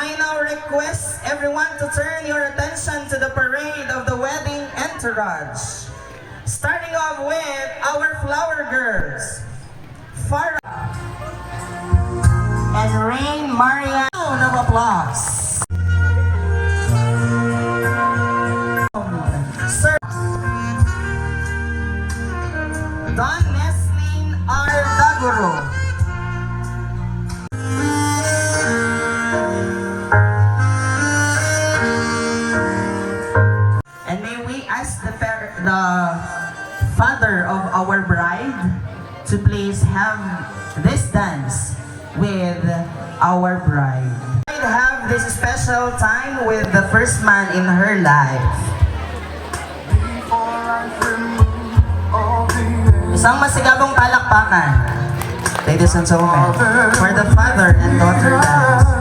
I now request everyone to turn your attention to the parade of the wedding entourage. Starting off with our flower girls, Farah and Rain Maria. Round of applause. Sir Don Neslin R. Daguro. And may we ask the father of our bride to please have this dance with our bride. We have this special time with the first man in her life. Isang masigabong palakpakan, ladies and gentlemen, for the father and daughter dance.